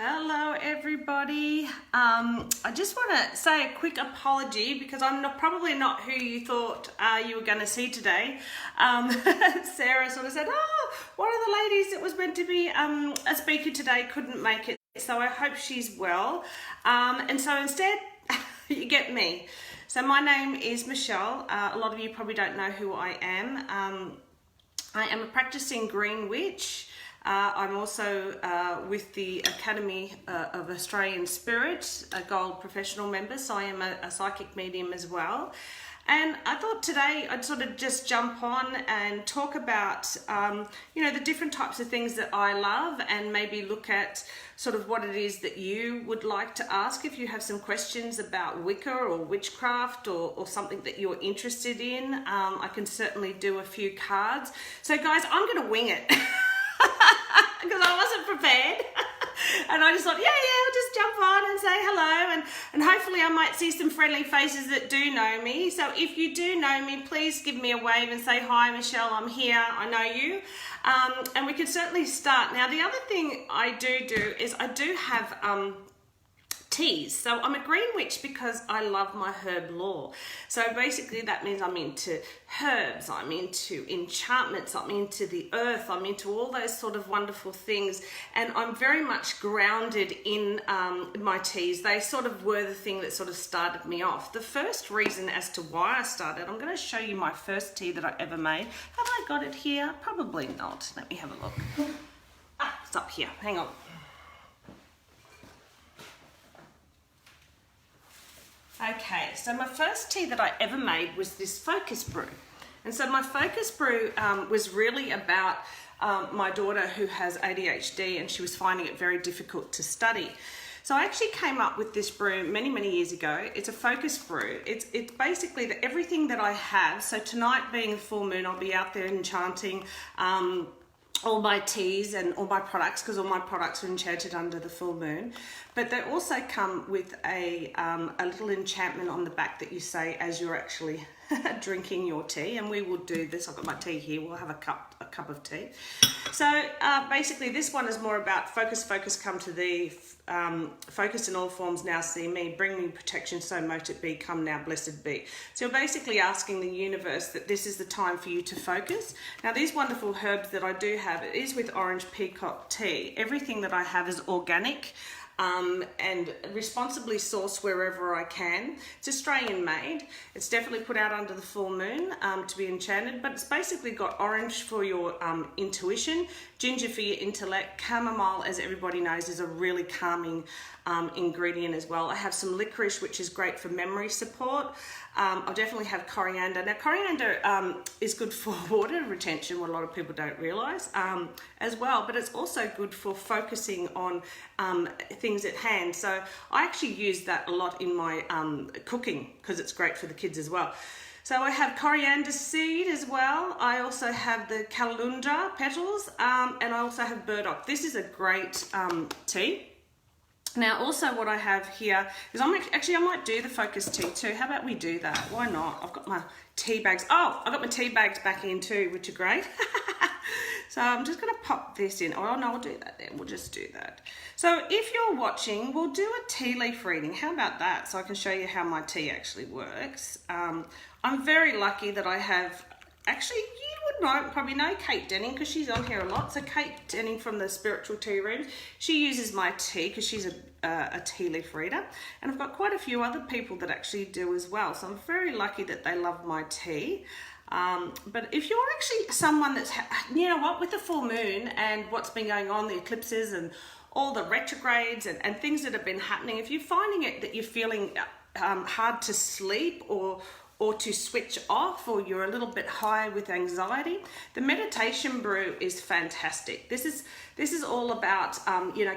Hello everybody. I just want to say a quick apology because I'm probably not who you thought you were going to see today. Sarah sort of said, one of the ladies that was meant to be a speaker today couldn't make it, so I hope she's well. And so instead you get me. So my name is Michelle. A lot of you probably don't know who I am. I am a practicing green witch. I'm also with the Academy of Australian Spirit, a gold professional member, so I am a psychic medium as well. And I thought today I'd sort of just jump on and talk about, the different types of things that I love, and maybe look at sort of what it is that you would like to ask if you have some questions about Wicca or witchcraft or something that you're interested in. I can certainly do a few cards. So guys, I'm going to wing it. Because I wasn't prepared. And I just thought, I'll just jump on and say hello, and hopefully I might see some friendly faces that do know me. So if you do know me, please give me a wave and say, hi Michelle, I'm here, I know you. And we can certainly start. Now the other thing I do is I do have teas. So I'm a green witch because I love my herb lore. So basically that means I'm into herbs, I'm into enchantments, I'm into the earth, I'm into all those sort of wonderful things, and I'm very much grounded in my teas. They sort of were the thing that sort of started me off. The first reason as to why I started, I'm going to show you my first tea that I ever made. Have I got it here? Probably not. Let me have a look. It's up here. Hang on. Okay, so my first tea that I ever made was this focus brew. And so my focus brew was really about my daughter who has ADHD, and she was finding it very difficult to study. So I actually came up with this brew many years ago. It's a focus brew. It's basically everything that I have. So tonight being the full moon, I'll be out there enchanting all my teas and all my products, because all my products are enchanted under the full moon. But they also come with a little enchantment on the back that you say as you're actually drinking your tea, and we will do this. I've got my tea here. We'll have a cup of tea. So basically this one is more about focus, come to thee, focus in all forms now see me, bring me protection, so mote it be, come now blessed be. So you're basically asking the universe that this is the time for you to focus. Now these wonderful herbs that I do have, it is with orange peacock tea. Everything that I have is organic. And responsibly sourced wherever I can. It's Australian made. It's definitely put out under the full moon to be enchanted, but it's basically got orange for your intuition, ginger for your intellect, chamomile, as everybody knows, is a really calming ingredient as well. I have some licorice, which is great for memory support. I'll definitely have coriander. Now coriander is good for water retention, what a lot of people don't realise as well, but it's also good for focusing on things at hand. So I actually use that a lot in my cooking because it's great for the kids as well. So I have coriander seed as well. I also have the calendula petals, and I also have burdock. This is a great tea. Now also what I have here is I might do the focus tea too. How about we do that? Why not? I've got my tea bags. Oh, I've got my tea bags back in too, which are great. So I'm just going to pop this in. Oh no, we'll do that then. We'll just do that. So if you're watching, we'll do a tea leaf reading. How about that? So I can show you how my tea actually works. I'm very lucky that I have, actually you would probably know Kate Denning because she's on here a lot. So Kate Denning from the Spiritual Tea Rooms, she uses my tea because she's a tea leaf reader. And I've got quite a few other people that actually do as well. So I'm very lucky that they love my tea. But if you're actually someone that's, with the full moon and what's been going on, the eclipses and all the retrogrades and things that have been happening, if you're finding it that you're feeling hard to sleep or to switch off, or you're a little bit high with anxiety, the meditation brew is fantastic. This is all about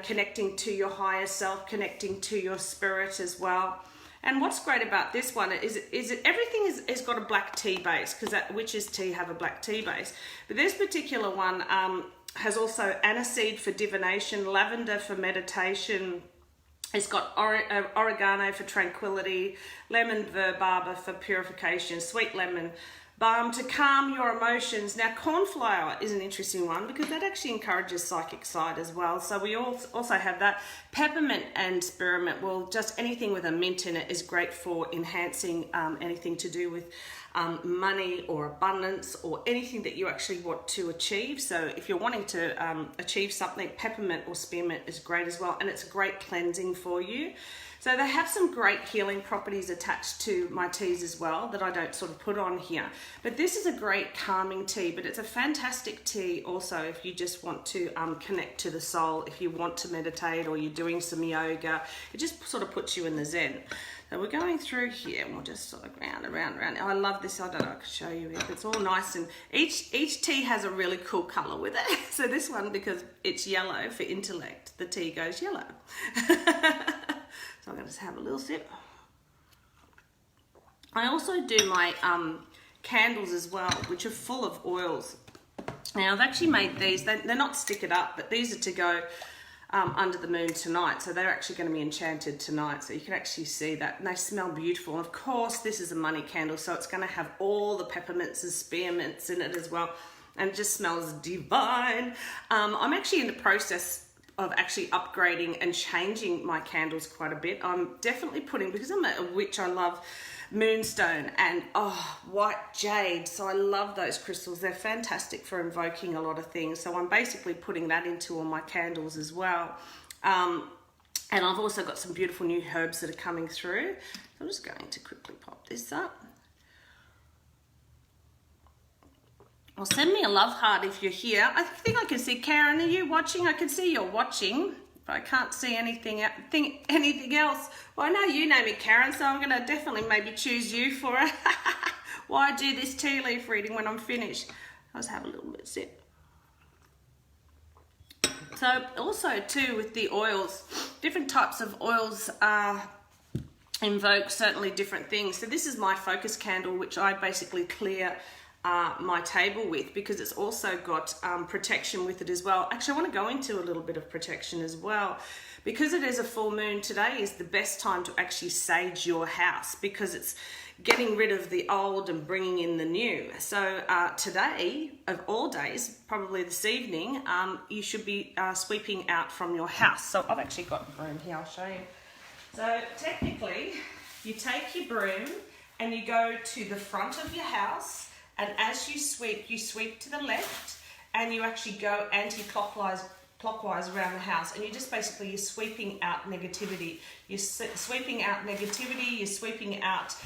connecting to your higher self, connecting to your spirit as well. And what's great about this one is everything is got a black tea base, because witch's tea have a black tea base. But this particular one has also aniseed for divination, lavender for meditation. It's got oregano for tranquility, lemon verbaba for purification, sweet lemon balm to calm your emotions. Now, cornflower is an interesting one because that actually encourages psychic side as well. So we also have that. Peppermint and spearmint, well, just anything with a mint in it is great for enhancing anything to do with money or abundance or anything that you actually want to achieve. So if you're wanting to achieve something, peppermint or spearmint is great as well, and it's great cleansing for you. So they have some great healing properties attached to my teas as well that I don't sort of put on here. But this is a great calming tea, but it's a fantastic tea also if you just want to connect to the soul, if you want to meditate or you're doing some yoga. It just sort of puts you in the zen. So we're going through here and we'll just sort of round. I love this. I don't know, I can show you it. It's all nice, and each tea has a really cool color with it. So this one, because it's yellow for intellect, the tea goes yellow. So I'm going to just have a little sip. I also do my candles as well, which are full of oils. Now I've actually made these, they're not stick it up, but these are to go under the moon tonight. So they're actually going to be enchanted tonight. So you can actually see that. And they smell beautiful. And of course, this is a money candle. So it's going to have all the peppermints and spearmints in it as well. And it just smells divine. I'm actually in the process of actually upgrading and changing my candles quite a bit. I'm definitely putting, because I'm a witch, I love moonstone and white jade. So I love those crystals. They're fantastic for invoking a lot of things. So I'm basically putting that into all my candles as well. And I've also got some beautiful new herbs that are coming through. So I'm just going to quickly pop this up. Well, send me a love heart if you're here. I think I can see Karen. Are you watching? I can see you're watching, but I can't see anything else. Well, I know you know me, Karen, so I'm going to definitely maybe choose you for it. Why do this tea leaf reading when I'm finished? I'll just have a little bit sip. So also too with the oils, different types of oils invoke certainly different things. So this is my focus candle, which I basically clear my table with, because it's also got protection with it as well. Actually, I want to go into a little bit of protection as well. Because it is a full moon, today is the best time to actually sage your house, because it's getting rid of the old and bringing in the new. So today, of all days, probably this evening, you should be sweeping out from your house. So I've actually got a broom here, I'll show you. So technically, you take your broom and you go to the front of your house, and as you sweep to the left, and you actually go anti-clockwise around the house, and you're sweeping out negativity. You're sweeping out negativity. You're sweeping out,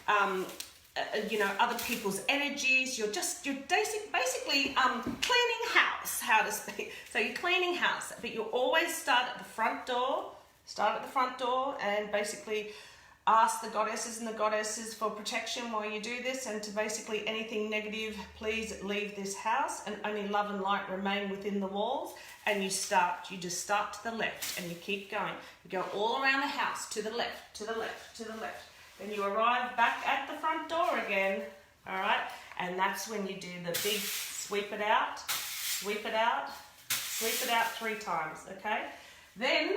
other people's energies. You're basically cleaning house, how to speak. So you're cleaning house, but you always start at the front door. And basically ask the goddesses and the goddesses for protection while you do this, and to basically anything negative, please leave this house, and only love and light remain within the walls. And you just start to the left, and you keep going. You go all around the house, to the left, to the left, to the left. Then you arrive back at the front door again, all right? And that's when you do the big sweep it out, 3 times, okay? Then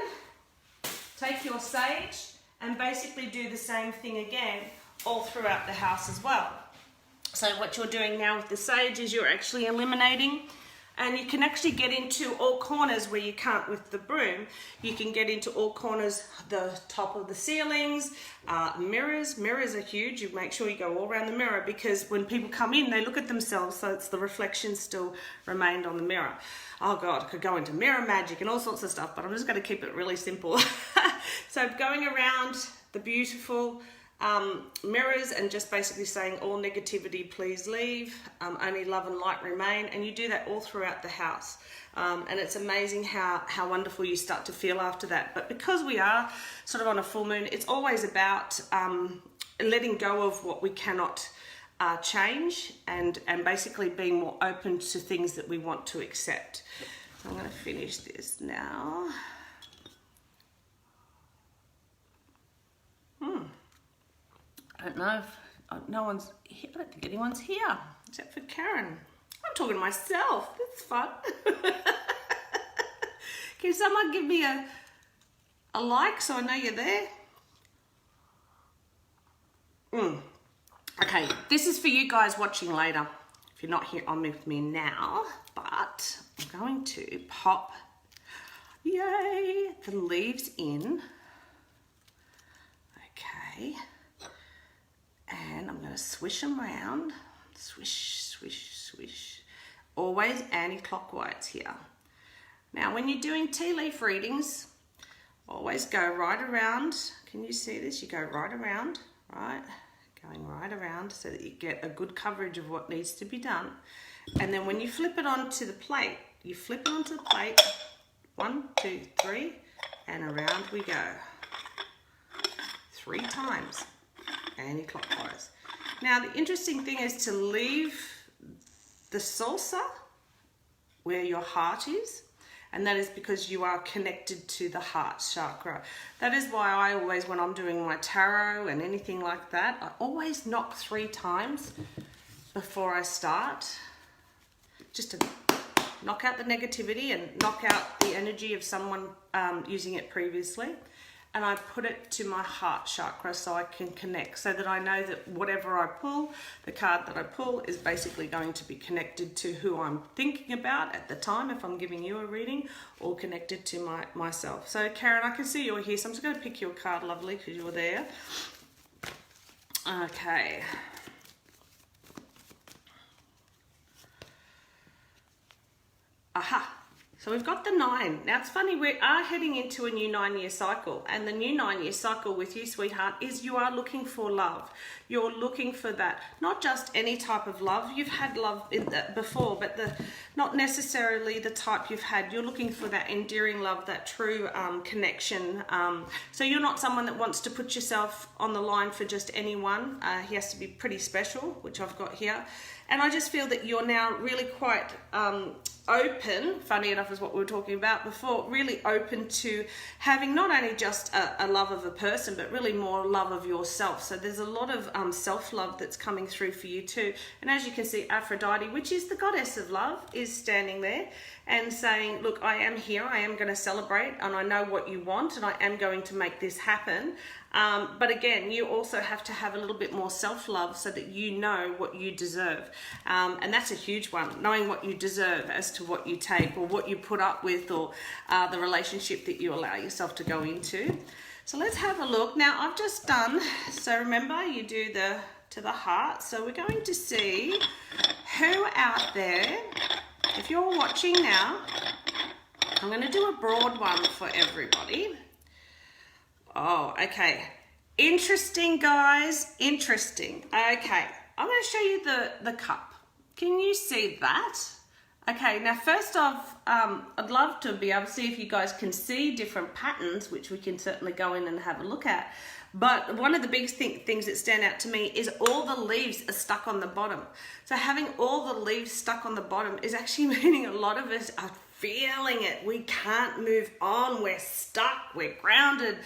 take your sage and basically do the same thing again all throughout the house as well. So what you're doing now with the sage is you're actually eliminating, and you can actually get into all corners where you can't with the broom. You can get into all corners, the top of the ceilings, mirrors. Mirrors are huge. You make sure you go all around the mirror, because when people come in, they look at themselves, so it's the reflection still remained on the mirror. Oh God, I could go into mirror magic and all sorts of stuff, but I'm just going to keep it really simple. So going around the beautiful mirrors and just basically saying all negativity please leave, only love and light remain, and you do that all throughout the house, and it's amazing how wonderful you start to feel after that. But because we are sort of on a full moon, it's always about letting go of what we cannot change, and basically being more open to things that we want to accept. So I'm going to finish this now. I don't know if no one's here. I don't think anyone's here except for Karen. I'm talking to myself. That's fun. Can someone give me a like so I know you're there? Okay, this is for you guys watching later, if you're not here on with me now, but I'm going to pop, yay, the leaves in. Okay, and I'm going to swish them around, swish, swish, swish, always anti-clockwise here. Now when you're doing tea leaf readings, always go right around. Can you see this? You go right around, right? Going right around so that you get a good coverage of what needs to be done. And then when you flip it onto the plate, you flip it onto the plate, 1, 2, 3, and around we go. 3 times, anti-clockwise. Now the interesting thing is to leave the saucer where your heart is, and that is because you are connected to the heart chakra. That is why I always, when I'm doing my tarot and anything like that, I always knock 3 times before I start, just to knock out the negativity and knock out the energy of someone using it previously. And I put it to my heart chakra so I can connect, so that I know that whatever I pull, the card that I pull is basically going to be connected to who I'm thinking about at the time, if I'm giving you a reading, or connected to myself. So Karen, I can see you're here, so I'm just going to pick your card, lovely, because you're there. Okay. Aha. So we've got the 9. Now it's funny, we are heading into a new 9-year cycle, and the new 9-year cycle with you, sweetheart, is you are looking for love. You're looking for that, not just any type of love. You've had love before, but not necessarily the type you've had. You're looking for that endearing love, that true connection. So you're not someone that wants to put yourself on the line for just anyone. He has to be pretty special, which I've got here. And I just feel that you're now really quite open, funny enough is what we were talking about before, really open to having not only just a love of a person, but really more love of yourself. So there's a lot of self-love that's coming through for you too. And as you can see, Aphrodite, which is the goddess of love, is standing there and saying, look, I am here, I am going to celebrate, and I know what you want, and I am going to make this happen. But again, you also have to have a little bit more self-love so that you know what you deserve. And that's a huge one, knowing what you deserve as to what you take or what you put up with, or the relationship that you allow yourself to go into. So let's have a look. Now I've just done, so remember you do to the heart. So we're going to see who out there, if you're watching now, I'm going to do a broad one for everybody. Oh, okay. Interesting, guys. Interesting. Okay. I'm going to show you the cup. Can you see that? Okay. Now, first off, I'd love to be able to see if you guys can see different patterns, which we can certainly go in and have a look at. But one of the big things that stand out to me is all the leaves are stuck on the bottom. So having all the leaves stuck on the bottom is actually meaning a lot of us are feeling it. We can't move on. We're stuck. We're grounded.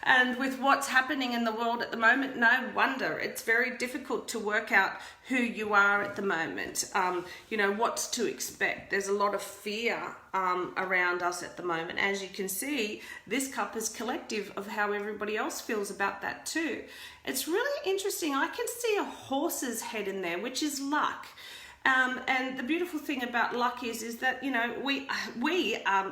And with what's happening in the world at the moment, no wonder. It's very difficult to work out who you are at the moment. You know, what's to expect. There's a lot of fear around us at the moment. As you can see, this cup is collective of how everybody else feels about that too. It's really interesting. I can see a horse's head in there, which is luck. And the beautiful thing about luck is that, you know, we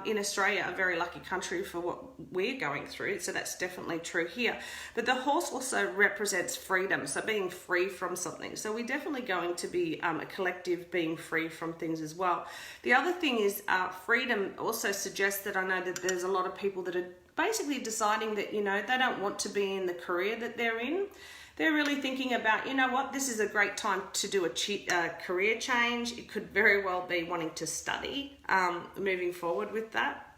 in Australia are a very lucky country for what we're going through. So that's definitely true here. But the horse also represents freedom. So being free from something. So we're definitely going to be a collective being free from things as well. The other thing is freedom also suggests that I know that there's a lot of people that are basically deciding that, you know, they don't want to be in the career that they're in. They're really thinking about, you know what, this is a great time to do a career change. It could very well be wanting to study, moving forward with that.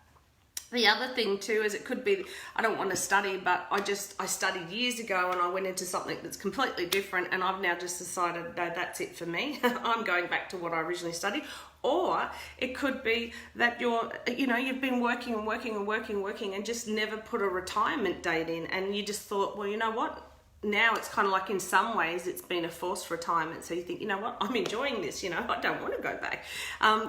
The other thing too is it could be, I don't want to study, but I studied years ago and I went into something that's completely different, and I've now just decided, no, that's it for me. I'm going back to what I originally studied. Or it could be that you've been working and just never put a retirement date in, and you just thought, well, you know what? now it's kind of like in some ways it's been a forced retirement. So you think, you know what, I'm enjoying this, you know, I don't want to go back.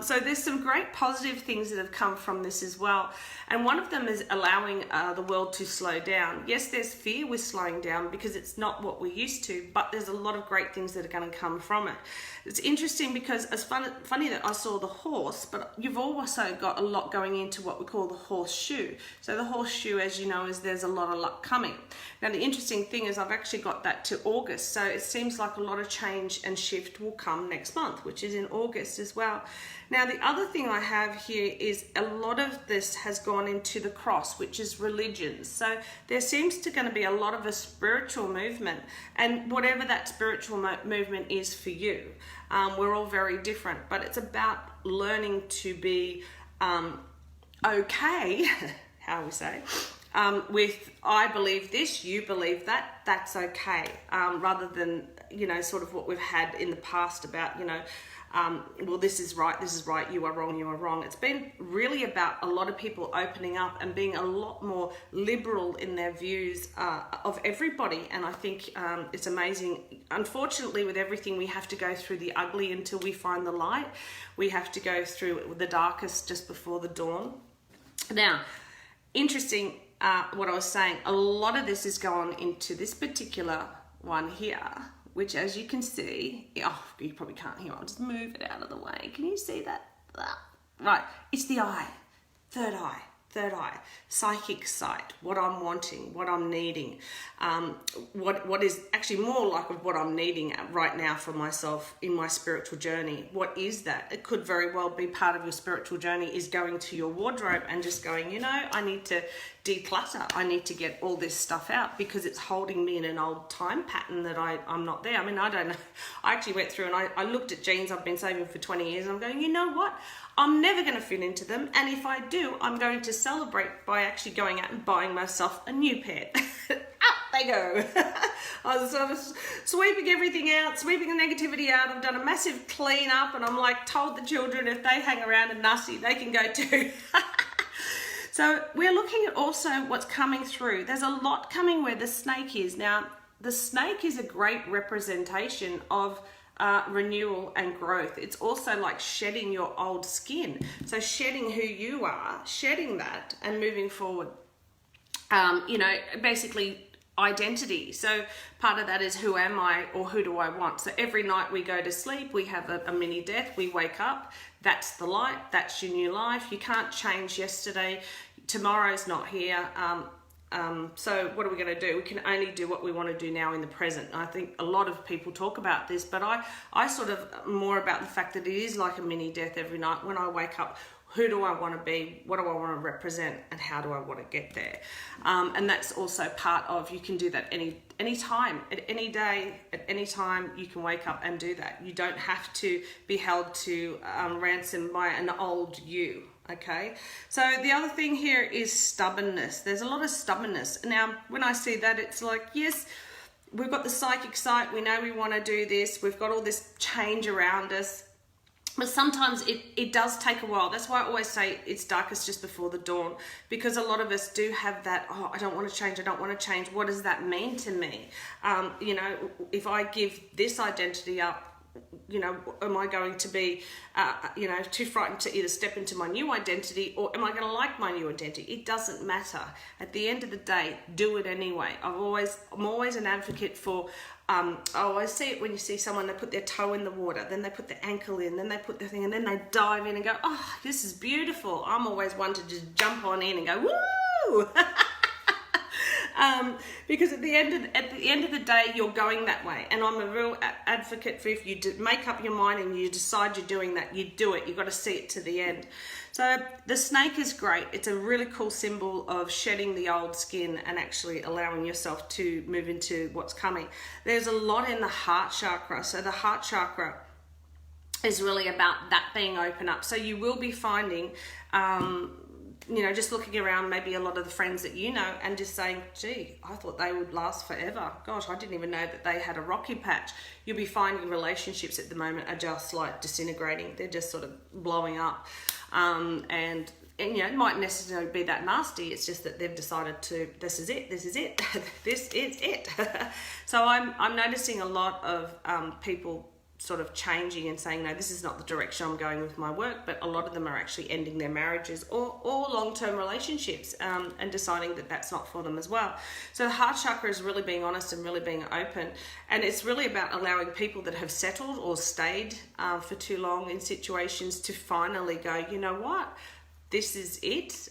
So there's some great positive things that have come from this as well. And one of them is allowing the world to slow down. Yes, there's fear with slowing down because it's not what we're used to, but there's a lot of great things that are going to come from it. It's interesting because it's funny that I saw the horse, but you've also got a lot going into what we call the horseshoe. So the horseshoe, as you know, is there's a lot of luck coming. Now the interesting thing is I've actually got that to August, so it seems like a lot of change and shift will come next month, which is in August as well. Now the other thing I have here is a lot of this has gone into the cross, which is religions. So there seems to going to be a lot of a spiritual movement, and whatever that spiritual movement is for you, we're all very different, but it's about learning to be okay, how we say, with I believe this, you believe that, that's okay, rather than, you know, sort of what we've had in the past about, you know, well, this is right, you are wrong. It's been really about a lot of people opening up and being a lot more liberal in their views of everybody, and I think it's amazing. Unfortunately, with everything, we have to go through the ugly until we find the light. We have to go through the darkest just before the dawn. Now, interesting, what I was saying, a lot of this is going into this particular one here, which, as you can see, oh, you probably can't hear, I'll just move it out of the way. Can you see that? Right, it's the eye, third eye, psychic sight, what I'm wanting, what I'm needing, what is actually more like of what I'm needing right now for myself in my spiritual journey. What is that? It could very well be part of your spiritual journey is going to your wardrobe and just going, you know, I need to declutter. I need to get all this stuff out because it's holding me in an old time pattern that I'm not there. I mean, I don't know. I actually went through and I looked at jeans I've been saving for 20 years and I'm going, you know what? I'm never going to fit into them. And if I do, I'm going to celebrate by actually going out and buying myself a new pair. Out they go. I was sort of sweeping everything out, sweeping the negativity out. I've done a massive clean up and I'm like told the children if they hang around and nussy, they can go too. So we're looking at also what's coming through. There's a lot coming where the snake is. Now, the snake is a great representation of renewal and growth. It's also like shedding your old skin. So shedding who you are, shedding that and moving forward. You know, basically identity. So part of that is who am I or who do I want? So every night we go to sleep, we have a mini death, we wake up, that's the light, that's your new life. You can't change yesterday, tomorrow's not here. So what are we going to do? We can only do what we want to do now in the present. And I think a lot of people talk about this, but I sort of more about the fact that it is like a mini death every night. When I wake up, who do I want to be? What do I want to represent? And how do I want to get there? And that's also part of, you can do that any time, at any day, at any time, you can wake up and do that. You don't have to be held to ransom by an old you. Okay, so the other thing here is stubbornness. There's a lot of stubbornness. Now, when I see that, it's like, yes, we've got the psychic sight. We know we want to do this. We've got all this change around us. But sometimes it does take a while. That's why I always say it's darkest just before the dawn, because a lot of us do have that, oh, I don't want to change. I don't want to change. What does that mean to me? You know, if I give this identity up, you know, am I going to be, you know, too frightened to either step into my new identity, or am I going to like my new identity? It doesn't matter. At the end of the day, do it anyway. I'm always an advocate for, I always see it when you see someone, they put their toe in the water, then they put their ankle in, then they put their thing, and then they dive in and go, oh, this is beautiful. I'm always one to just jump on in and go, woo! Because at the end of the day, you're going that way, and I'm a real advocate for if you make up your mind and you decide you're doing that, you do it. You've got to see it to the end. So the snake is great. It's a really cool symbol of shedding the old skin and actually allowing yourself to move into what's coming. There's a lot in the heart chakra. So the heart chakra is really about that being open up. So you will be finding, you know, just looking around maybe a lot of the friends that you know and just saying, gee, I thought they would last forever. Gosh, I didn't even know that they had a rocky patch. You'll be finding relationships at the moment are just like disintegrating. They're just sort of blowing up. And and it mightn't necessarily be that nasty. It's just that they've decided to, this is it, this is it, this is it. So I'm noticing a lot of people sort of changing and saying, no, this is not the direction I'm going with my work, but a lot of them are actually ending their marriages or long-term relationships and deciding that that's not for them as well. So the heart chakra is really being honest and really being open, and it's really about allowing people that have settled or stayed for too long in situations to finally go, you know what, this is it,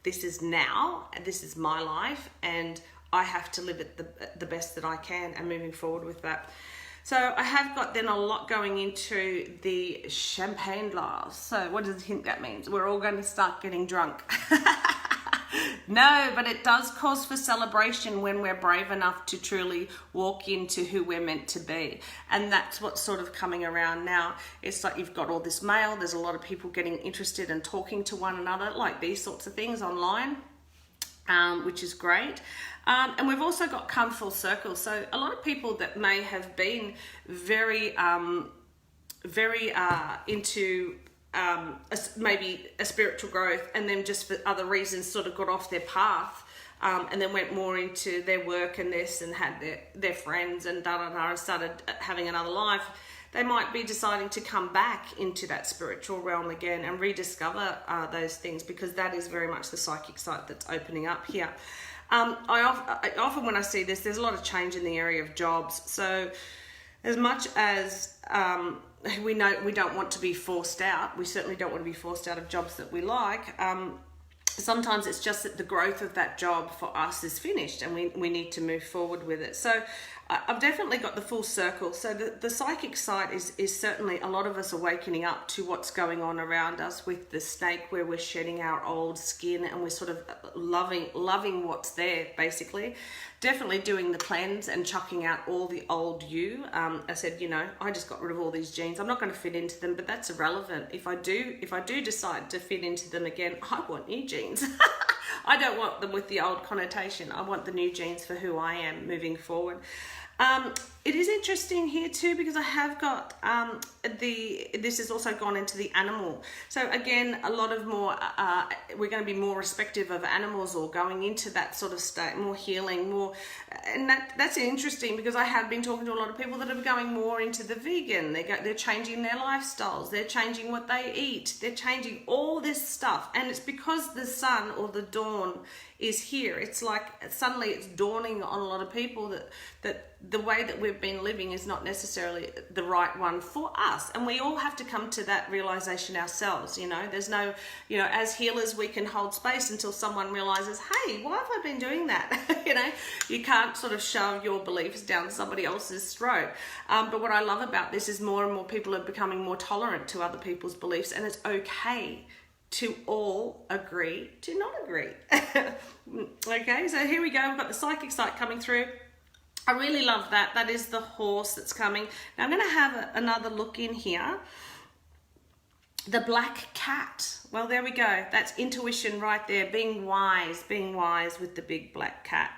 this is now, this is my life, and I have to live it the best that I can, and moving forward with that. So I have got then a lot going into the champagne glass. So what does he think that means? We're all going to start getting drunk. No, but it does cause for celebration when we're brave enough to truly walk into who we're meant to be. And that's what's sort of coming around now. It's like you've got all this mail. There's a lot of people getting interested and talking to one another, like these sorts of things online, which is great. And we've also got come full circle. So a lot of people that may have been very into maybe a spiritual growth, and then just for other reasons sort of got off their path, and then went more into their work and this, and had their friends and and started having another life. They might be deciding to come back into that spiritual realm again and rediscover those things, because that is very much the psychic side that's opening up here. I often, when I see this, there's a lot of change in the area of jobs. So as much as we know we don't want to be forced out, we certainly don't want to be forced out of jobs that we like. Sometimes it's just that the growth of that job for us is finished, and we need to move forward with it. So I've definitely got the full circle. So the psychic side is certainly a lot of us awakening up to what's going on around us with the snake, where we're shedding our old skin and we're sort of loving what's there, basically. Definitely doing the cleanse and chucking out all the old you. I said, I just got rid of all these jeans. I'm not going to fit into them, but that's irrelevant. If I do decide to fit into them again, I want new jeans. I don't want them with the old connotation. I want the new jeans for who I am moving forward. It is interesting here too, because I have got this has also gone into the animal. So again, a lot of more, we're going to be more respective of animals, or going into that sort of state, more healing, more, and that's interesting, because I have been talking to a lot of people that are going more into the vegan. They're changing their lifestyles, they're changing what they eat, they're changing all this stuff, and it's because the sun or the dawn is here. It's like suddenly it's dawning on a lot of people that the way that we've been living is not necessarily the right one for us, and we all have to come to that realization ourselves. There's no, as healers, we can hold space until someone realizes, hey, why have I been doing that? You can't sort of shove your beliefs down somebody else's throat. But what I love about this is more and more people are becoming more tolerant to other people's beliefs, and it's okay to all agree to not agree. Okay, so here we go. We've got the psychic side coming through. I really love that. That is the horse that's coming. Now I'm going to have another look in here. The black cat. Well, there we go. That's intuition right there. Being wise with the big black cat.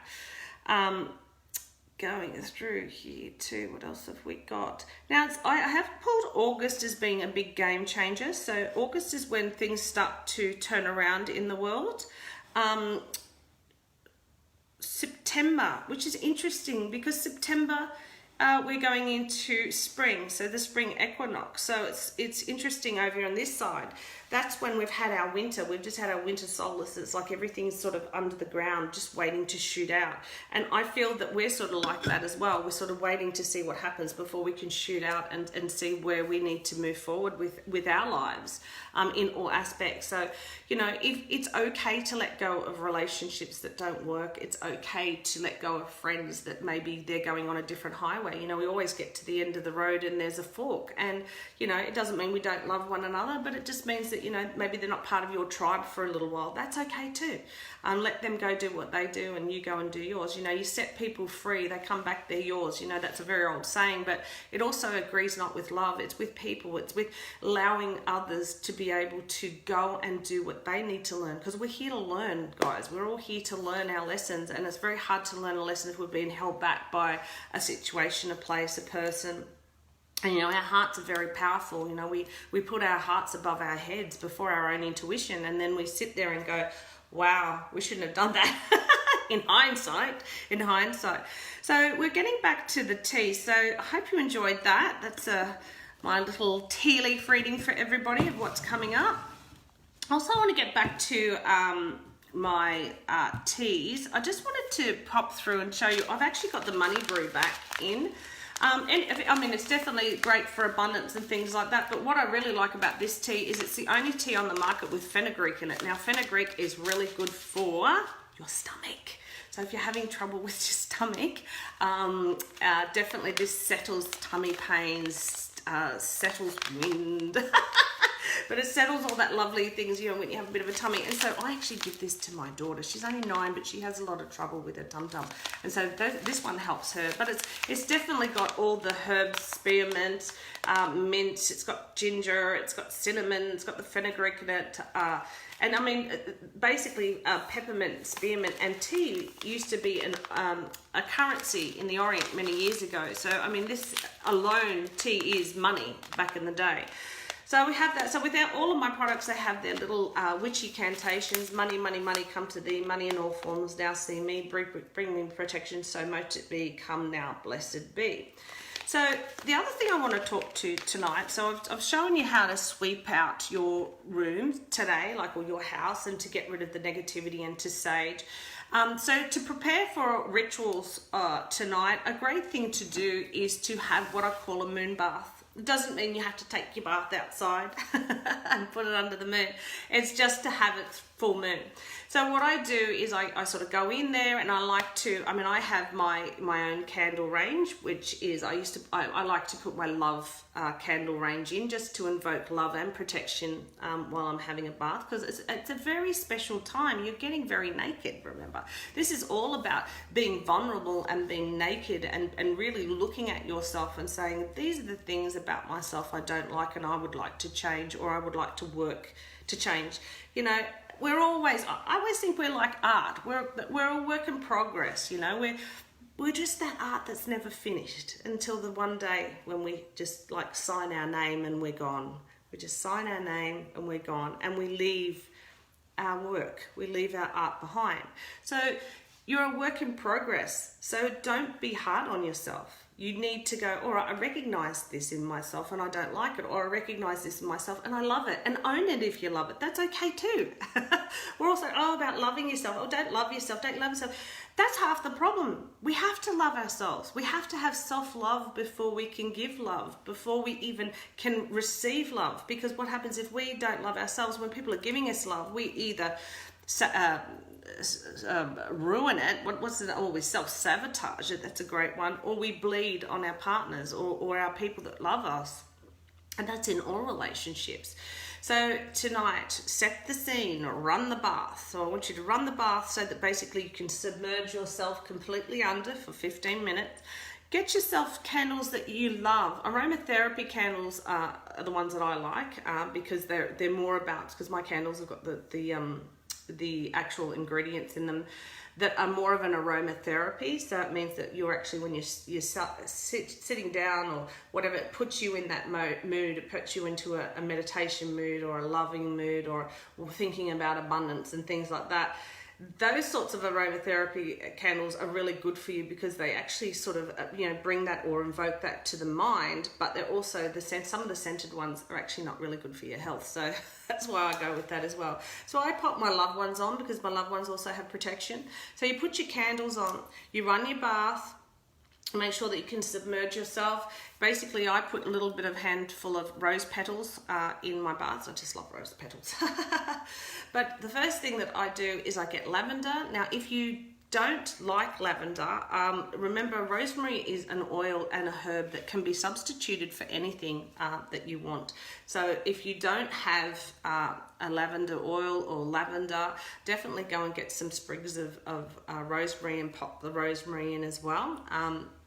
Going through here too. What else have we got? Now, I have pulled August as being a big game changer. So August is when things start to turn around in the world. September, which is interesting, because September we're going into spring, so the spring equinox. So it's interesting over on this side. That's when we've had our winter. We've just had our winter solstice. It's like everything's sort of under the ground, just waiting to shoot out. And I feel that we're sort of like that as well. We're sort of waiting to see what happens before we can shoot out and see where we need to move forward with our lives in all aspects. So, if it's okay to let go of relationships that don't work. It's okay to let go of friends that maybe they're going on a different highway. We always get to the end of the road and there's a fork. And, it doesn't mean we don't love one another, but it just means that, maybe they're not part of your tribe for a little while. That's okay too. Let them go do what they do and you go and do yours. You set people free, they come back, they're yours. That's a very old saying, but it also agrees not with love. It's with people. It's with allowing others to be able to go and do what they need to learn, because we're here to learn, guys. We're all here to learn our lessons, and it's very hard to learn a lesson if we're being held back by a situation, a place, a person. And, you know, our hearts are very powerful. You know, we put our hearts above our heads before our own intuition. And then we sit there and go, wow, we shouldn't have done that in hindsight. So we're getting back to the tea. So I hope you enjoyed that. That's my little tea leaf reading for everybody of what's coming up. Also, I want to get back to my teas. I just wanted to pop through and show you, I've actually got the Money Brew back in. And I mean, it's definitely great for abundance and things like that. But what I really like about this tea is it's the only tea on the market with fenugreek in it. Now, fenugreek is really good for your stomach. So if you're having trouble with your stomach, definitely this settles tummy pains, settles wind. But it settles all that lovely things, you know, when you have a bit of a tummy. And so I actually give this to my daughter. She's only 9, but she has a lot of trouble with her tum-tum. And so this one helps her. But it's definitely got all the herbs, spearmint, mint. It's got ginger. It's got cinnamon. It's got the fenugreek in it. And I mean, basically, peppermint, spearmint, and tea used to be a currency in the Orient many years ago. So, I mean, this alone, tea is money back in the day. So we have that. So without all of my products, they have their little witchy cantations. Money, money, money, come to thee. Money in all forms, now see me. Bring me protection, so mote it be. Come now, blessed be. So the other thing I want to talk to tonight, so I've shown you how to sweep out your room today, like, or your house, and to get rid of the negativity and to sage. So to prepare for rituals tonight, a great thing to do is to have what I call a moon bath. It doesn't mean you have to take your bath outside and put it under the moon. It's just to have it full moon. So what I do is I sort of go in there, and I like to, I mean, I have my own candle range, which is, I like to put my love candle range in, just to invoke love and protection while I'm having a bath, because it's a very special time. You're getting very naked, remember. This is all about being vulnerable and being naked and really looking at yourself and saying, these are the things about myself I don't like and I would like to change, or I would like to work to change. You know, I always think we're like art. We're a work in progress, you know. We're just that art that's never finished until the one day when we just like sign our name and we're gone. We just sign our name and we're gone, and we leave our work, we leave our art behind. So you're a work in progress. So don't be hard on yourself. You need to go, all right, I recognize this in myself and I don't like it, or I recognize this in myself and I love it, and own it if you love it. That's okay too. We're also about loving yourself. Oh, don't love yourself, don't love yourself. That's half the problem. We have to love ourselves. We have to have self-love before we can give love, before we even can receive love. Because what happens if we don't love ourselves, when people are giving us love, we either ruin it. What's it? Or we self-sabotage it. That's a great one. Or we bleed on our partners or our people that love us. And that's in all relationships. So tonight, set the scene, run the bath. So I want you to run the bath so that basically you can submerge yourself completely under for 15 minutes. Get yourself candles that you love. Aromatherapy candles are the ones that I like because they're more about, because my candles have got the actual ingredients in them that are more of an aromatherapy. So it means that you're actually, when you're sitting down or whatever, it puts you in that mood. It puts you into a meditation mood or a loving mood or thinking about abundance and things like that. Those sorts of aromatherapy candles are really good for you because they actually sort of, bring that or invoke that to the mind, but they're also, some of the scented ones are actually not really good for your health. So that's why I go with that as well. So I pop my loved ones on because my loved ones also have protection. So you put your candles on, you run your bath, make sure that you can submerge yourself. Basically, I put a little bit of handful of rose petals in my bath. I just love rose petals. But the first thing that I do is I get lavender. Now, if you don't like lavender, remember rosemary is an oil and a herb that can be substituted for anything that you want. So if you don't have a lavender oil or lavender, definitely go and get some sprigs of rosemary and pop the rosemary in as well,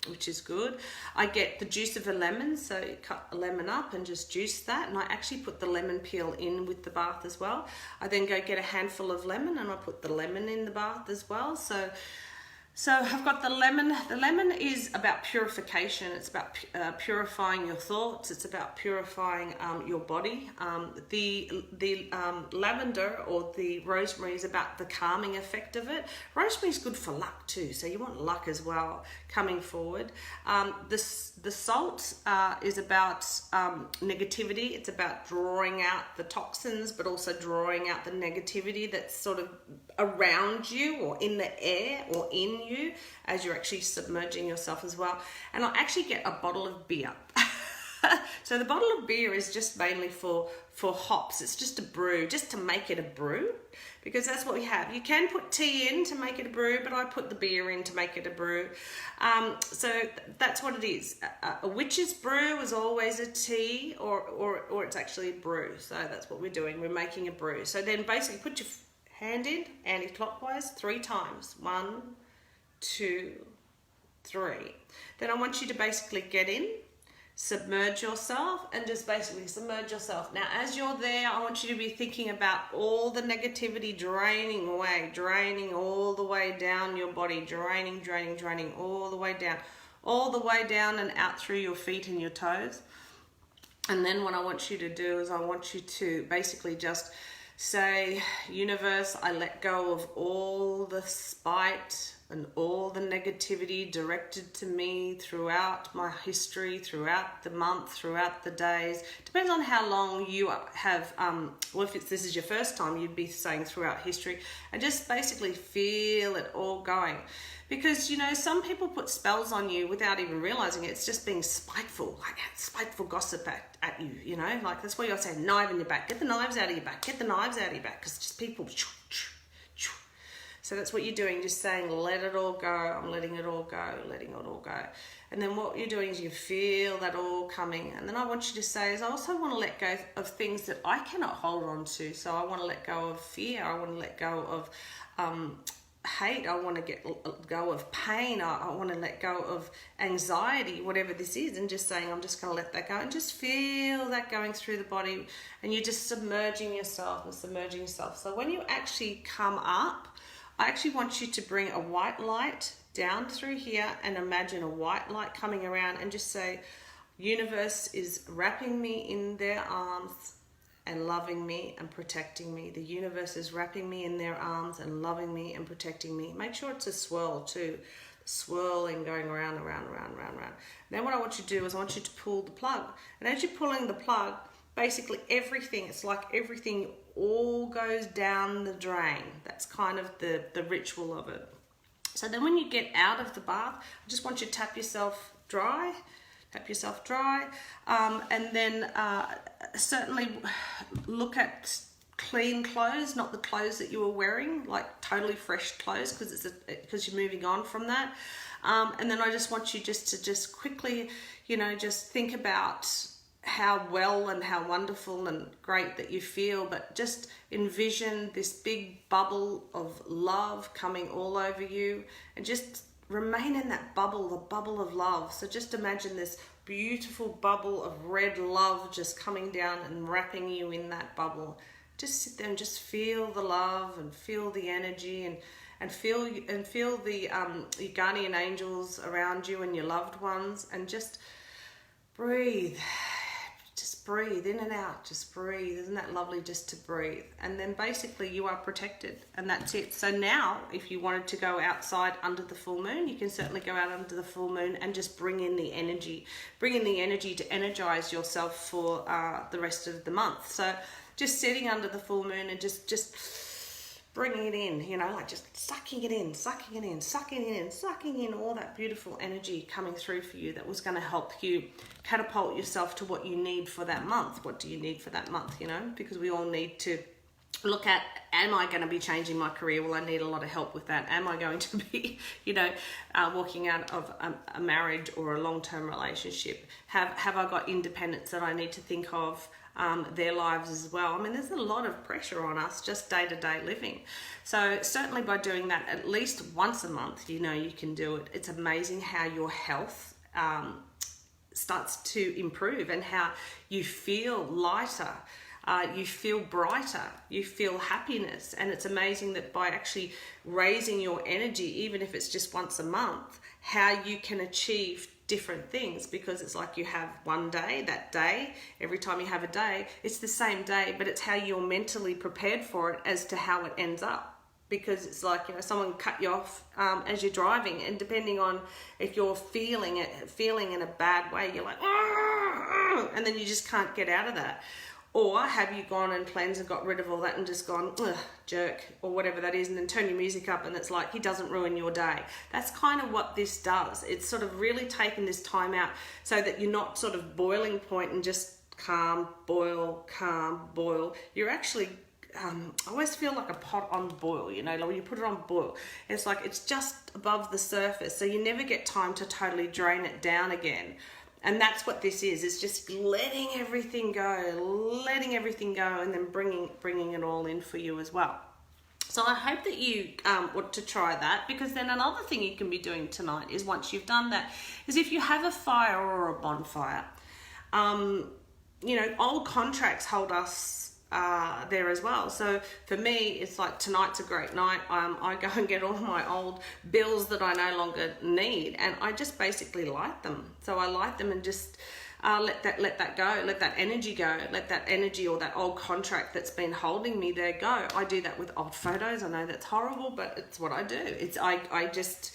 which is good. I get the juice of a lemon, so you cut a lemon up and just juice that, and I actually put the lemon peel in with the bath as well. I then go get a handful of lemon and I put the lemon in the bath as well. So So I've got the lemon. The lemon is about purification. It's about purifying your thoughts. It's about purifying your body. The lavender or the rosemary is about the calming effect of it. Rosemary is good for luck too, so you want luck as well coming forward. The salt is about negativity. It's about drawing out the toxins, but also drawing out the negativity that's sort of around you or in the air or in you as you're actually submerging yourself as well. And I'll actually get a bottle of beer. So the bottle of beer is just mainly for hops. It's just a brew, just to make it a brew, because that's what we have. You can put tea in to make it a brew, but I put the beer in to make it a brew. So that's what it is. A witch's brew is always a tea, or it's actually a brew. So that's what we're doing. We're making a brew. So then basically put your hand in anti-clockwise 3 times. 1, 2, 3. Then I want you to basically get in, submerge yourself, and just basically submerge yourself. Now as you're there, I want you to be thinking about all the negativity draining away, draining all the way down your body, draining all the way down and out through your feet and your toes. And then what I want you to do is I want you to basically just say, universe, I let go of all the spite and all the negativity directed to me throughout my history, throughout the month, throughout the days. Depends on how long you have, well, if this is your first time, you'd be saying throughout history, and just basically feel it all going. Because, you know, some people put spells on you without even realizing it. It's just being spiteful, like spiteful gossip at you, you know, like that's why you're saying knife in your back, get the knives out of your back, get the knives out of your back, because just people. So that's what you're doing, just saying, let it all go, I'm letting it all go, letting it all go. And then what you're doing is you feel that all coming. And then I want you to say is I also want to let go of things that I cannot hold on to. So I want to let go of fear, I want to let go of hate, I want to get go of pain, I want to let go of anxiety, whatever this is, and just saying I'm just going to let that go, and just feel that going through the body, and you're just submerging yourself and submerging yourself. So when you actually come up, I actually want you to bring a white light down through here and imagine a white light coming around and just say, universe is wrapping me in their arms and loving me and protecting me. The universe is wrapping me in their arms and loving me and protecting me. Make sure it's a swirl too. Swirling, going around. Then what I want you to do is I want you to pull the plug. And as you're pulling the plug, basically everything, it's like everything all goes down the drain. That's kind of the ritual of it. So then when you get out of the bath, I just want you to tap yourself dry, and then certainly look at clean clothes, not the clothes that you were wearing, like totally fresh clothes, because you're moving on from that. And then I just want you to quickly, you know, just think about how well and how wonderful and great that you feel, but just envision this big bubble of love coming all over you, and just remain in that bubble, the bubble of love. So just imagine this beautiful bubble of red love just coming down and wrapping you in that bubble. Just sit there and just feel the love and feel the energy, and feel the your guardian angels around you and your loved ones, and just breathe. Just breathe in and out, just breathe. Isn't that lovely just to breathe? And then basically you are protected, and that's it. So now if you wanted to go outside under the full moon, you can certainly go out under the full moon and just bring in the energy to energize yourself for the rest of the month. So just sitting under the full moon and just bringing it in, you know, like just sucking it in, sucking in all that beautiful energy coming through for you that was going to help you catapult yourself to what you need for that month. What do you need for that month, you know? Because we all need to look at, am I going to be changing my career? Well, I need a lot of help with that. Am I going to be, you know, walking out of a marriage or a long-term relationship? Have I got independence that I need to think of? Their lives as well. I mean, there's a lot of pressure on us just day-to-day living. So certainly by doing that at least once a month, you know, you can do it. It's amazing how your health starts to improve and how you feel lighter. you feel brighter, you feel happiness. And it's amazing that by actually raising your energy, even if it's just once a month, how you can achieve different things, because it's like you have one day, that day, every time you have a day, it's the same day, but it's how you're mentally prepared for it as to how it ends up. Because it's like, you know, someone cut you off as you're driving, and depending on if you're feeling in a bad way, you're like, and then you just can't get out of that. Or have you gone and cleansed and got rid of all that and just gone, ugh, jerk, or whatever that is, and then turn your music up and it's like, he doesn't ruin your day. That's kind of what this does. It's sort of really taking this time out so that you're not sort of boiling point and just calm, boil. You're actually, I always feel like a pot on boil, you know, like when you put it on boil, it's like it's just above the surface, so you never get time to totally drain it down again. And that's what this is. It's just letting everything go, and then bringing it all in for you as well. So I hope that you want to try that, because then another thing you can be doing tonight is, once you've done that, is if you have a fire or a bonfire, you know, old contracts hold us there as well. So for me, it's like tonight's a great night. I go and get all my old bills that I no longer need, and I just basically light them. So I light them and just let that go, let that energy go, let that energy or that old contract that's been holding me there go. I do that with old photos. I know that's horrible, but it's what I do. It's I just,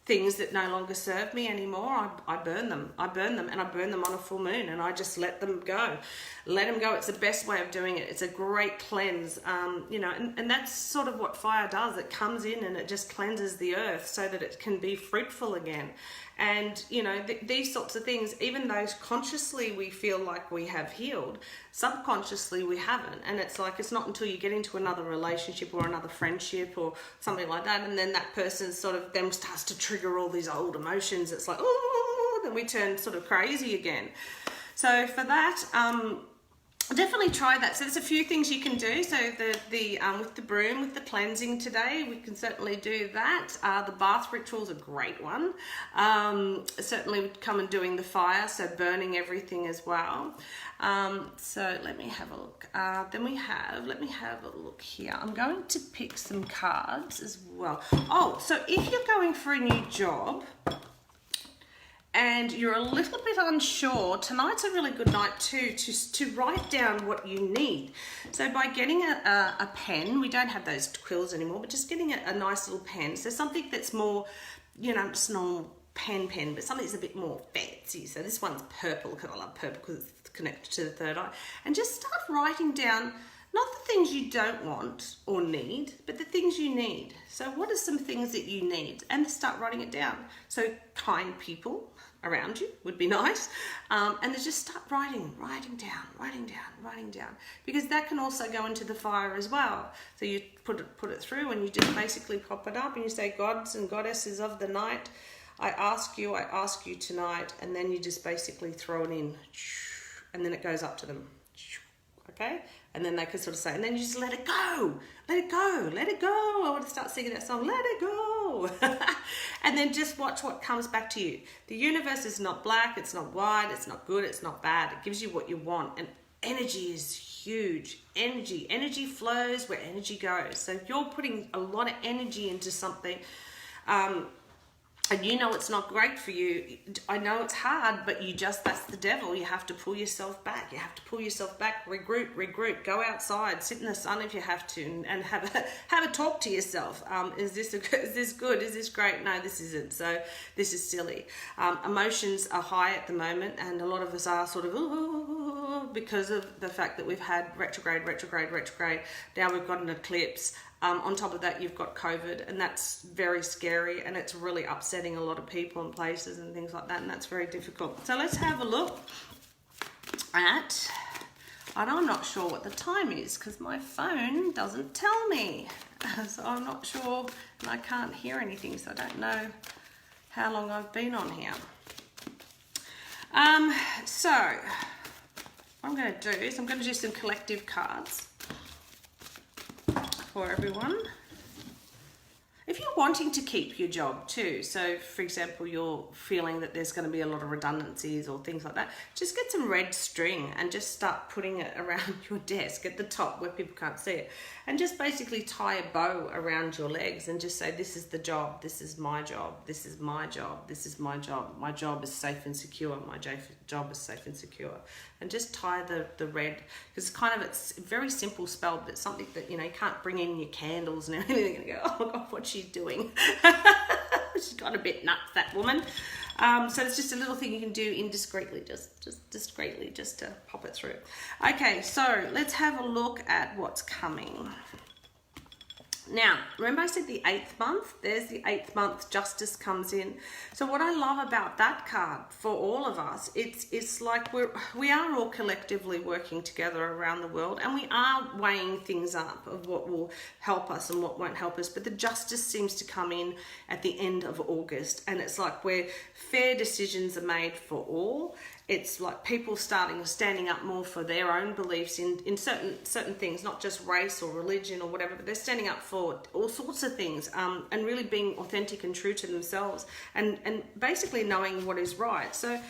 things that no longer serve me anymore, I burn them, and I burn them on a full moon, and I just let them go. It's the best way of doing it. It's a great cleanse, you know, and that's sort of what fire does. It comes in and it just cleanses the earth so that it can be fruitful again. And, you know, these sorts of things, even though consciously we feel like we have healed, subconsciously we haven't. And it's like, it's not until you get into another relationship or another friendship or something like that, and then that person sort of then starts to trigger all these old emotions. It's like, oh, then we turn sort of crazy again. So for that, definitely try that. So there's a few things you can do. So with the broom, with the cleansing today, we can certainly do that. The bath ritual is a great one. Certainly would come and doing the fire, so burning everything as well. So let me have a look. Let me have a look here. I'm going to pick some cards as well. Oh, so if you're going for a new job and you're a little bit unsure, tonight's a really good night too to write down what you need. So by getting a pen, we don't have those quills anymore, but just getting a nice little pen. So something that's more, you know, just normal pen, but something that's a bit more fancy. So this one's purple, because I love purple because it's connected to the third eye. And just start writing down, not the things you don't want or need, but the things you need. So what are some things that you need? And start writing it down. So kind people around you would be nice. And then just start writing down, because that can also go into the fire as well. So you put it through, and you just basically pop it up and you say, gods and goddesses of the night, I ask you tonight, and then you just basically throw it in, and then it goes up to them. Okay? And then they can sort of say, and then you just let it go. I want to start singing that song, let it go. And then just watch what comes back to you. The universe is not black, it's not white, it's not good, it's not bad. It gives you what you want. And energy is huge. Energy flows where energy goes. So if you're putting a lot of energy into something, and you know it's not great for you, I know it's hard, but that's the devil. You have to pull yourself back. Regroup, go outside, sit in the sun if you have to, and have a talk to yourself. Is this good? Is this great? No, this isn't. So this is silly. Emotions are high at the moment, and a lot of us are sort of because of the fact that we've had retrograde. Now we've got an eclipse. On top of that, you've got COVID, and that's very scary, and it's really upsetting a lot of people and places and things like that, and that's very difficult. So let's have a look at, and I'm not sure what the time is because my phone doesn't tell me. So I'm not sure, and I can't hear anything, so I don't know how long I've been on here. So what I'm going to do is I'm going to do some collective cards for everyone. If you're wanting to keep your job too. So for example, you're feeling that there's going to be a lot of redundancies or things like that, just get some red string and just start putting it around your desk at the top where people can't see it, and just basically tie a bow around your legs and just say, this is the job, this is my job, this is my job, this is my job is safe and secure, my job is safe and secure. And just tie the red, because it's very simple spell, but it's something that, you know, you can't bring in your candles and everything and go, oh my God, what's she doing? She's got a bit nuts, that woman. So it's just a little thing you can do indiscreetly, just discreetly, just to pop it through. Okay, so let's have a look at what's coming. Now, remember I said the 8th month? There's the 8th month, justice comes in. So what I love about that card for all of us, it's like we are all collectively working together around the world, and we are weighing things up of what will help us and what won't help us. But the justice seems to come in at the end of August, and it's like where fair decisions are made for all. It's like people standing up more for their own beliefs in certain things, not just race or religion or whatever, but they're standing up for all sorts of things, and really being authentic and true to themselves, and basically knowing what is right. So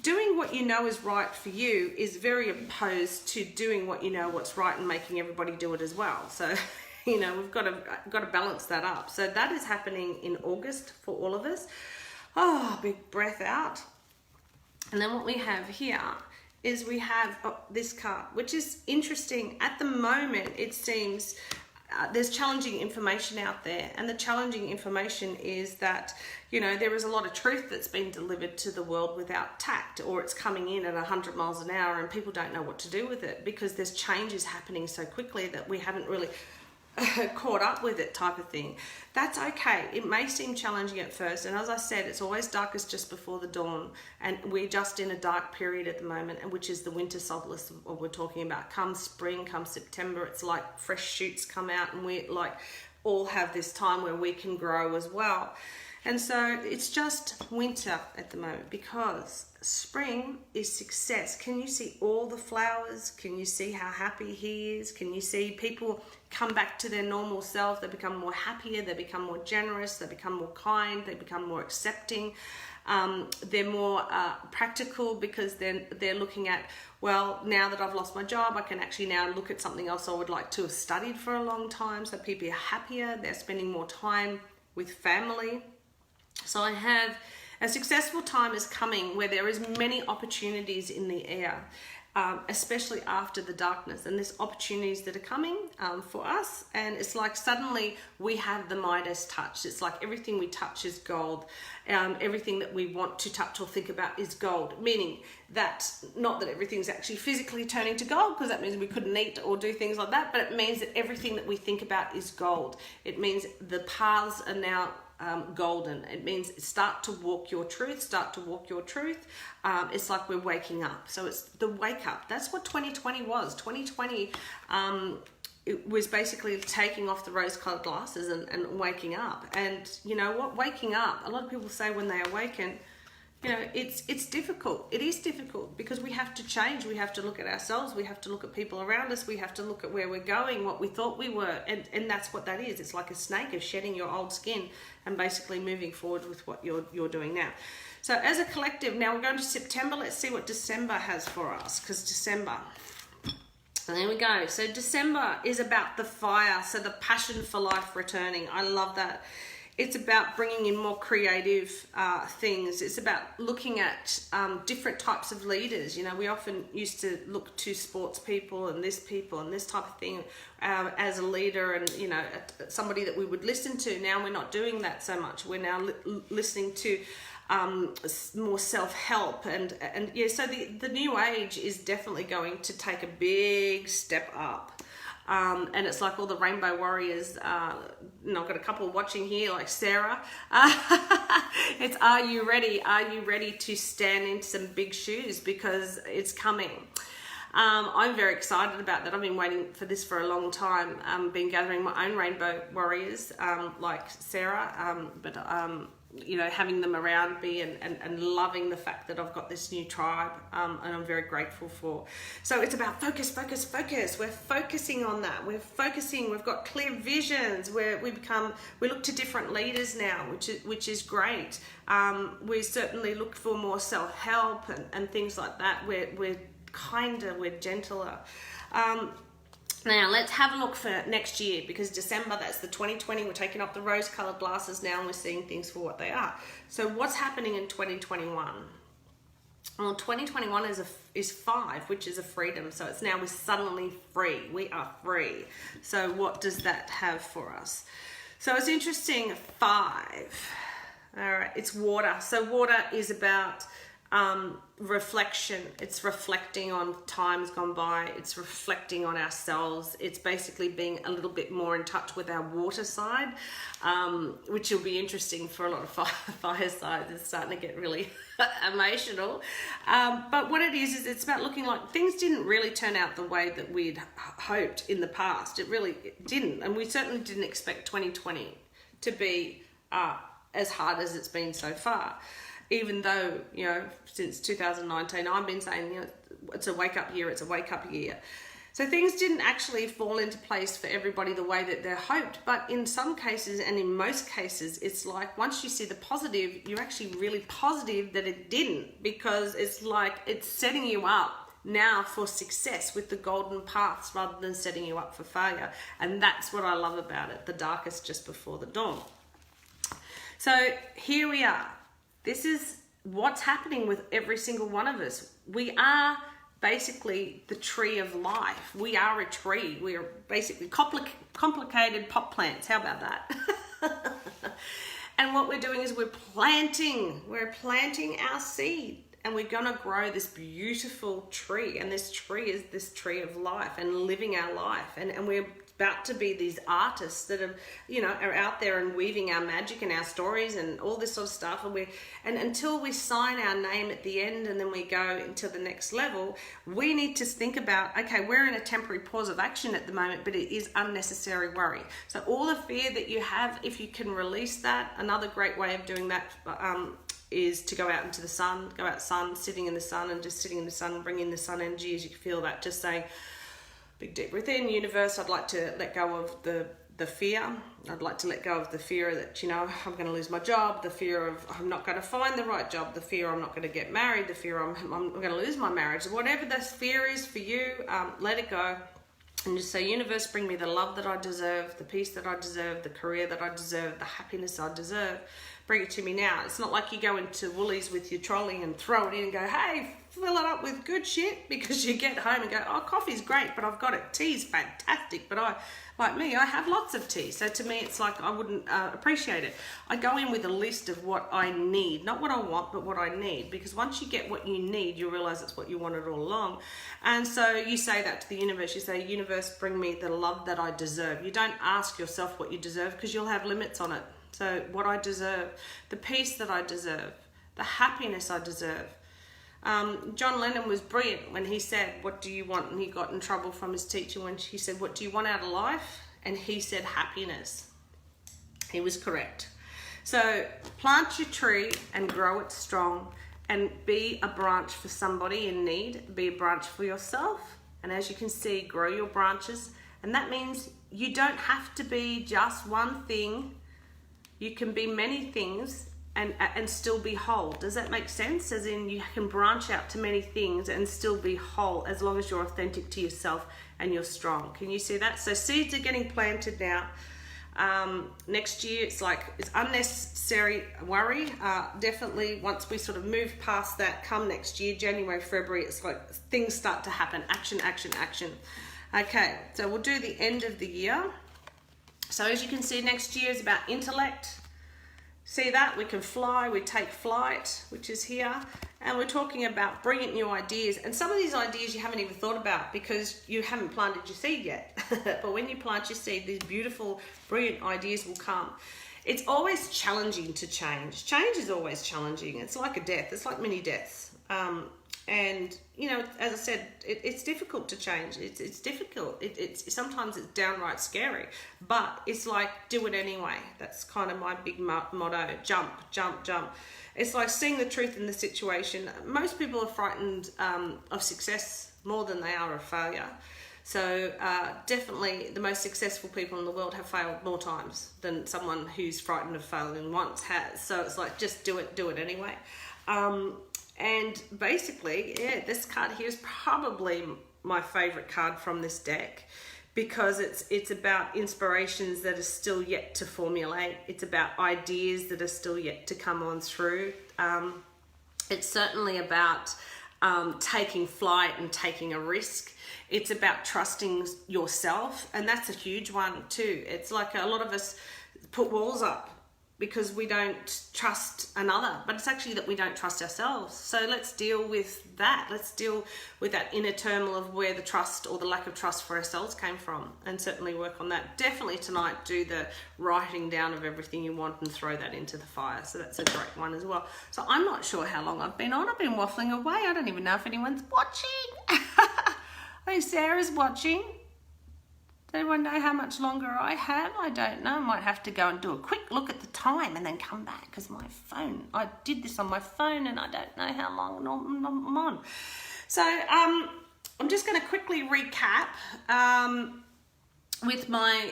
doing what you know is right for you is very opposed to doing what you know what's right and making everybody do it as well. So you know, we've got to balance that up. So that is happening in August for all of us. Oh, big breath out. And then what we have here is we have this card, which is interesting. At the moment, it seems there's challenging information out there. And the challenging information is that, you know, there is a lot of truth that's been delivered to the world without tact, or it's coming in at 100 miles an hour and people don't know what to do with it because there's changes happening so quickly that we haven't really caught up with it, type of thing. That's okay. It may seem challenging at first, and as I said, it's always darkest just before the dawn, and we're just in a dark period at the moment, and which is the winter solstice, what we're talking about. Come spring, come September, it's like fresh shoots come out, and we like all have this time where we can grow as well. And so it's just winter at the moment, because spring is success. Can you see all the flowers? Can you see how happy he is? Can you see people come back to their normal self? They become more happier, they become more generous, they become more kind, they become more accepting. They're more practical, because then they're looking at, well, now that I've lost my job, I can actually now look at something else I would like to have studied for a long time. So people are happier, they're spending more time with family. So I have a successful time is coming where there is many opportunities in the air, especially after the darkness, and there's opportunities that are coming for us, and it's like suddenly we have the Midas touch. It's like everything we touch is gold. Everything that we want to touch or think about is gold, meaning that not that everything's actually physically turning to gold, because that means we couldn't eat or do things like that, but it means that everything that we think about is gold. It means the paths are now golden. It means start to walk your truth, start to walk your truth. It's like we're waking up. So it's the wake up. That's what 2020 was. 2020 it was basically taking off the rose-colored glasses and waking up. And you know what? Waking up, a lot of people say when they awaken, you know, it's difficult. It is difficult because we have to change. We have to look at ourselves. We have to look at people around us. We have to look at where we're going, what we thought we were. And that's what that is. It's like a snake of shedding your old skin and basically moving forward with what you're doing now. So as a collective, now we're going to September. Let's see what December has for us, because December. And there we go. So December is about the fire. So the passion for life returning. I love that. It's about bringing in more creative things. It's about looking at different types of leaders. You know, we often used to look to sports people and this type of thing as a leader, and, you know, somebody that we would listen to. Now we're not doing that so much. We're now listening to more self-help, and yeah, so the new age is definitely going to take a big step up. And it's like all the rainbow warriors, you know, I've got a couple watching here, like Sarah. It's, are you ready? Are you ready to stand in some big shoes? Because it's coming. I'm very excited about that. I've been waiting for this for a long time. Been gathering my own rainbow warriors, like Sarah, but you know, having them around me and loving the fact that I've got this new tribe, and I'm very grateful for. So it's about focus. We're focusing on that. We've got clear visions where we look to different leaders now, which is great. We certainly look for more self-help and things like that. We're kinder, we're gentler. Now, let's have a look for next year, because December, that's the 2020. We're taking up the rose-colored glasses now and we're seeing things for what they are. So what's happening in 2021? Well, 2021 is 5, which is a freedom. So it's now we're suddenly free. We are free. So what does that have for us? So it's interesting, 5. All right, it's water. So water is about reflection. It's reflecting on times gone by. It's reflecting on ourselves. It's basically being a little bit more in touch with our water side, which will be interesting for a lot of fire sides. It's starting to get really emotional. But what it is it's about looking like things didn't really turn out the way that we'd hoped in the past. It really didn't. And we certainly didn't expect 2020 to be as hard as it's been so far. Even though, you know, since 2019, I've been saying, you know, it's a wake-up year, it's a wake-up year. So things didn't actually fall into place for everybody the way that they hoped. But in some cases, and in most cases, it's like once you see the positive, you're actually really positive that it didn't, because it's like it's setting you up now for success with the golden paths rather than setting you up for failure. And that's what I love about it, the darkest just before the dawn. So here we are. This is what's happening with every single one of us. We are basically the tree of life. We are a tree. We are basically complicated pot plants. How about that? And what we're doing is we're planting our seed, and we're going to grow this beautiful tree. And this tree is this tree of life and living our life. And we're about to be these artists that are, you know, are out there and weaving our magic and our stories and all this sort of stuff. And until we sign our name at the end and then we go into the next level, we need to think about, okay, we're in a temporary pause of action at the moment, but it is unnecessary worry. So all the fear that you have, if you can release that, another great way of doing that is to go out into the sun, sitting in the sun and just sitting in the sun, bring in the sun energy as you feel that, just saying, big deep breath in. Universe, I'd like to let go of the fear. I'd like to let go of the fear that, you know, I'm going to lose my job, the fear of I'm not going to find the right job, the fear I'm not going to get married, the fear I'm going to lose my marriage. Whatever this fear is for you, let it go. And just say, universe, bring me the love that I deserve, the peace that I deserve, the career that I deserve, the happiness I deserve. Bring it to me now. It's not like you go into Woolies with your trolley and throw it in and go, hey, fill it up with good shit, because you get home and go, oh, coffee's great, but I've got it. Tea's fantastic, but I have lots of tea. So to me, it's like I wouldn't appreciate it. I go in with a list of what I need, not what I want, but what I need, because once you get what you need, you realize it's what you wanted all along. And so you say that to the universe. You say, universe, bring me the love that I deserve. You don't ask yourself what you deserve, because you'll have limits on it. So what I deserve, the peace that I deserve, the happiness I deserve. John Lennon was brilliant when he said, what do you want? And he got in trouble from his teacher when she said, what do you want out of life? And he said, happiness. He was correct. So plant your tree and grow it strong, and be a branch for somebody in need. Be a branch for yourself. And as you can see, grow your branches. And that means you don't have to be just one thing. You can be many things and still be whole. Does that make sense? As in, you can branch out to many things and still be whole, as long as you're authentic to yourself and you're strong. Can you see that? So seeds are getting planted now. Next year, it's unnecessary worry. Definitely once we sort of move past that, come next year, January, February, it's like things start to happen. Action, action, action. Okay, so we'll do the end of the year. So as you can see, next year is about intellect. See that? We can fly, we take flight, which is here. And we're talking about brilliant new ideas. And some of these ideas you haven't even thought about because you haven't planted your seed yet. But when you plant your seed, these beautiful, brilliant ideas will come. It's always challenging to change. Change is always challenging. It's like a death. It's like mini deaths. And you know, as I said, it's difficult to change. It's difficult. It's sometimes it's downright scary, but it's like, do it anyway. That's kind of my big motto. Jump, jump, jump. It's like seeing the truth in the situation. Most people are frightened of success more than they are of failure. So definitely the most successful people in the world have failed more times than someone who's frightened of failing once has. So it's like, just do it anyway. And basically, yeah, this card here is probably my favorite card from this deck, because it's about inspirations that are still yet to formulate. It's about ideas that are still yet to come on through. It's certainly about taking flight and taking a risk. It's about trusting yourself, and that's a huge one too. It's like a lot of us put walls up because we don't trust another, but it's actually that we don't trust ourselves. So let's deal with that. Let's deal with that inner turmoil of where the trust or the lack of trust for ourselves came from, and certainly work on that. Definitely tonight, do the writing down of everything you want and throw that into the fire. So that's a great one as well. So I'm not sure how long I've been on. I've been waffling away. I don't even know if anyone's watching. Oh, Sarah's watching. Does anyone know how much longer I have? I don't know. I might have to go and do a quick look at the time and then come back, because my phone, I did this on my phone and I don't know how long I'm on. So I'm just going to quickly recap with my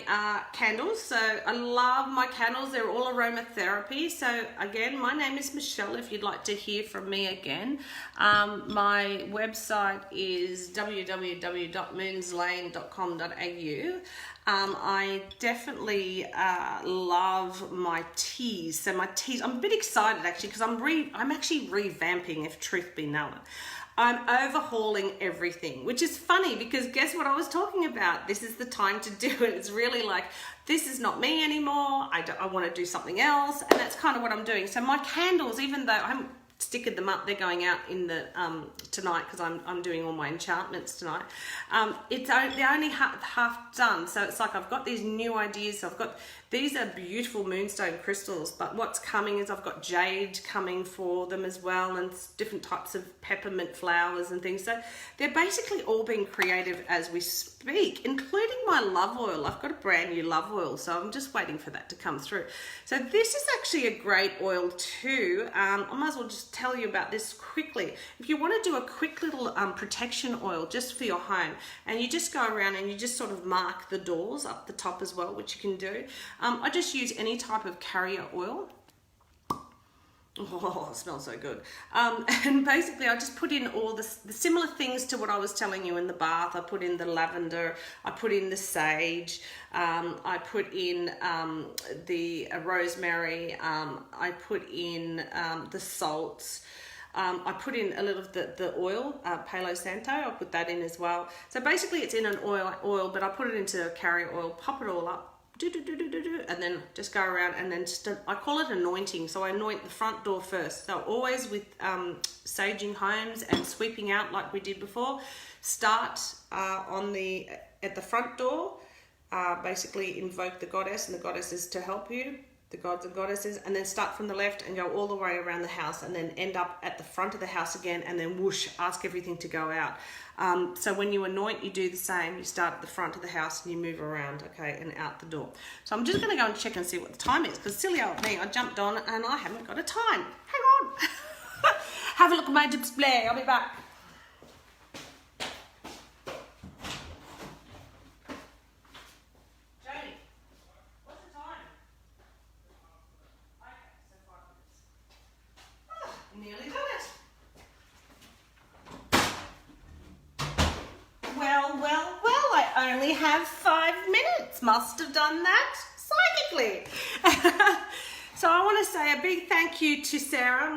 candles. So I love my candles. They're all aromatherapy. So again, my name is Michelle, if you'd like to hear from me again. My website is www.moonslane.com.au. I definitely love my teas. So my teas, I'm a bit excited actually, because I'm actually revamping, if truth be known. I'm overhauling everything, which is funny because guess what I was talking about? This is the time to do it. It's really like, this is not me anymore. I want to do something else. And that's kind of what I'm doing. So my candles, even though I'm sticking them up, they're going out in the tonight, because I'm doing all my enchantments tonight. They're only half done. So it's like I've got these new ideas. So these are beautiful moonstone crystals, but what's coming is I've got jade coming for them as well, and different types of peppermint flowers and things. So they're basically all being creative as we speak, including my love oil. I've got a brand new love oil, so I'm just waiting for that to come through. So this is actually a great oil too. I might as well just tell you about this quickly. If you want to do a quick little protection oil just for your home, and you just go around and you just sort of mark the doors up the top as well, which you can do. I just use any type of carrier oil. Oh, it smells so good. And basically I just put in all the similar things to what I was telling you in the bath. I put in the lavender, I put in the sage, I put in the rosemary, I put in the salts. I put in a little of the oil, Palo Santo, I'll put that in as well. So basically it's in an oil, but I put it into a carrier oil, pop it all up, and then just go around, and then I call it anointing. So I anoint the front door first. So always with saging homes and sweeping out like we did before. Start at the front door, basically invoke the goddess, and the goddess is to help you, the gods and goddesses, and then start from the left and go all the way around the house, and then end up at the front of the house again, and then whoosh, ask everything to go out. So when you anoint, you do the same. You start at the front of the house and you move around, okay, and out the door. So I'm just going to go and check and see what the time is, because silly old me, I jumped on and I haven't got a time. Hang on. Have a look at my display. I'll be back. Nearly done it. Well, I only have 5 minutes. Must have done that psychically. So I want to say a big thank you to Sarah.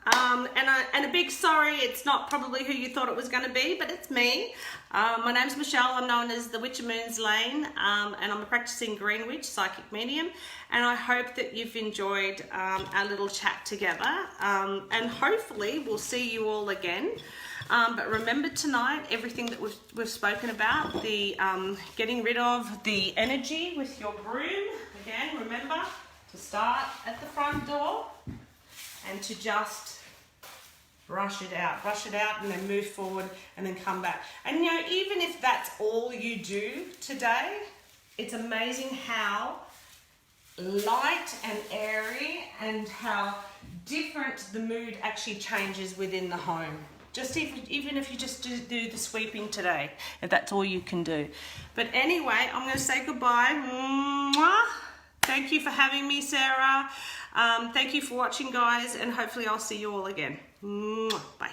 And a big sorry, it's not probably who you thought it was going to be, but it's me. My name's Michelle. I'm known as the Witch of Moon's Lane, and I'm a practicing green witch, psychic medium. And I hope that you've enjoyed our little chat together. And hopefully we'll see you all again. But remember tonight, everything that we've spoken about, the getting rid of the energy with your broom. Again, remember to start at the front door and to just brush it out, and then move forward and then come back. And you know, even if that's all you do today, it's amazing how light and airy and how different the mood actually changes within the home. Just even if you just do the sweeping today, if that's all you can do. But anyway, I'm going to say goodbye. Mwah. Thank you for having me, Sarah. Thank you for watching, guys, and hopefully I'll see you all again. Mwah. Bye.